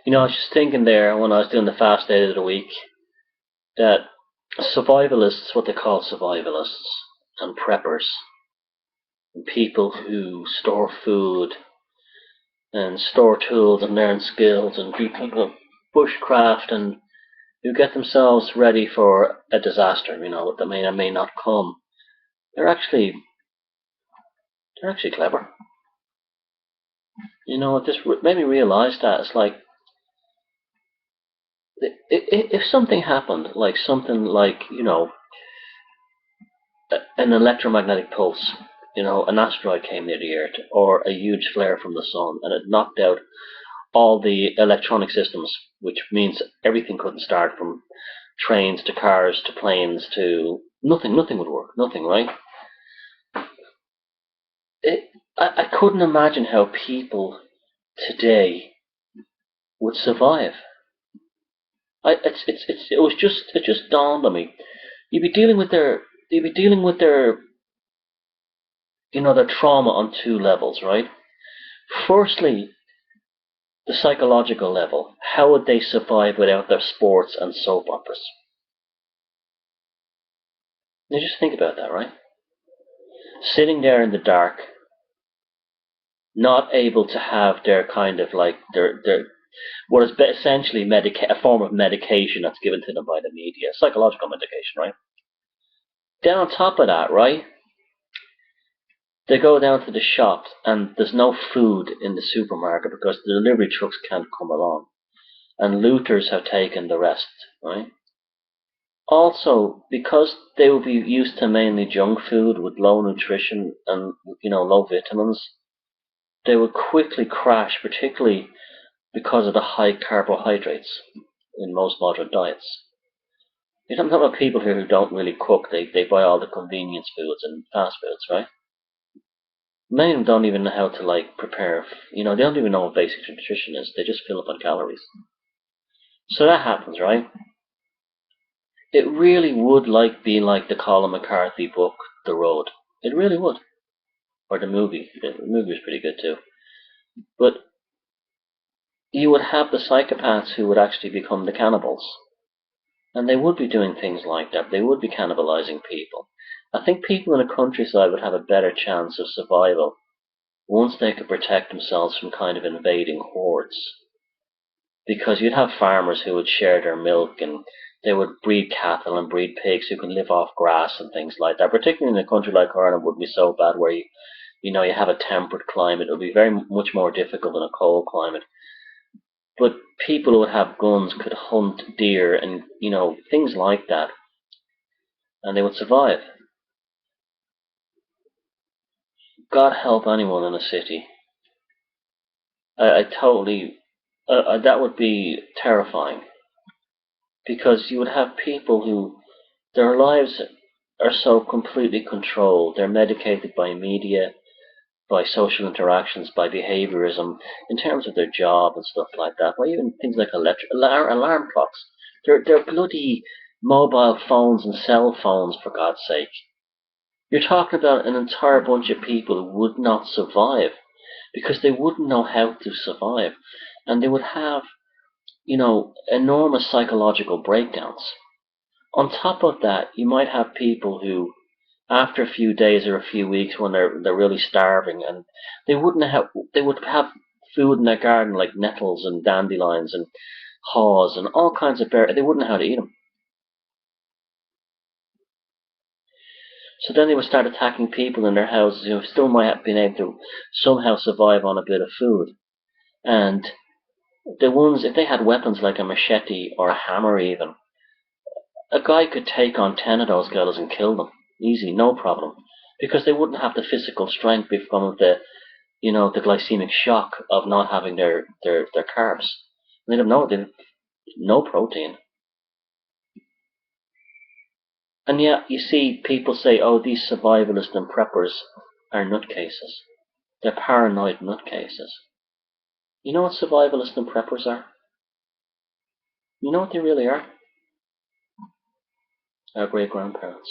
You know, I was just thinking there when I was doing the fast days of the week that survivalists, what they call survivalists, and preppers, and people who store food and store tools and learn skills and do people bushcraft and who get themselves ready for a disaster, you know, that may or may not come. They're actually clever. You know, it just made me realize that it's like if something happened, like something like, you know, an electromagnetic pulse, you know, an asteroid came near the Earth, or a huge flare from the sun, and it knocked out all the electronic systems, which means everything couldn't start, from trains to cars to planes to nothing would work, nothing, right? I couldn't imagine how people today would survive. It just dawned on me. You'd be dealing with their, you know, their trauma on two levels, right? Firstly, the psychological level. How would they survive without their sports and soap operas? Now just think about that, right? Sitting there in the dark, not able to have their kind of like their what is essentially a form of medication that's given to them by the media, psychological medication, right? Then on top of that, right, they go down to the shops and there's no food in the supermarket because the delivery trucks can't come along, and looters have taken the rest, right? Also, because they will be used to mainly junk food with low nutrition and, you know, low vitamins, they will quickly crash, particularly because of the high carbohydrates in most modern diets. You're talking about people here who don't really cook. They buy all the convenience foods and fast foods, right? Many of them don't even know how to like prepare. You know, they don't even know what basic nutrition is. They just fill up on calories. So that happens, right? It really would be like the Colin McCarthy book, The Road. It really would. Or the movie. The movie was pretty good too. But you would have the psychopaths who would actually become the cannibals. And they would be doing things like that. They would be cannibalizing people. I think people in the countryside would have a better chance of survival once they could protect themselves from kind of invading hordes. Because you'd have farmers who would share their milk, and they would breed cattle and breed pigs who can live off grass and things like that. Particularly in a country like Ireland would be so bad where you know, you have a temperate climate. It would be very much more difficult than a cold climate. But people who would have guns could hunt deer and, you know, things like that. And they would survive. God help anyone in a city. That would be terrifying. Because you would have people who, their lives are so completely controlled. They're medicated by media, by social interactions, by behaviorism, in terms of their job and stuff like that. By even things like alarm clocks. They're bloody mobile phones and cell phones, for God's sake. You're talking about an entire bunch of people who would not survive because they wouldn't know how to survive, and they would have, you know, enormous psychological breakdowns. On top of that, you might have people who, after a few days or a few weeks, when they're really starving, and they would have food in their garden like nettles and dandelions and haws and all kinds of berries. They wouldn't know how to eat them. So then they would start attacking people in their houses who still might have been able to somehow survive on a bit of food. And the ones, if they had weapons like a machete or a hammer even, a guy could take on 10 of those guys and kill them. Easy, no problem. Because they wouldn't have the physical strength from the, you know, the glycemic shock of not having their carbs. They'd have no protein. And yet, you see people say, oh, these survivalists and preppers are nutcases. They're paranoid nutcases. You know what survivalists and preppers are? You know what they really are? Our great-grandparents.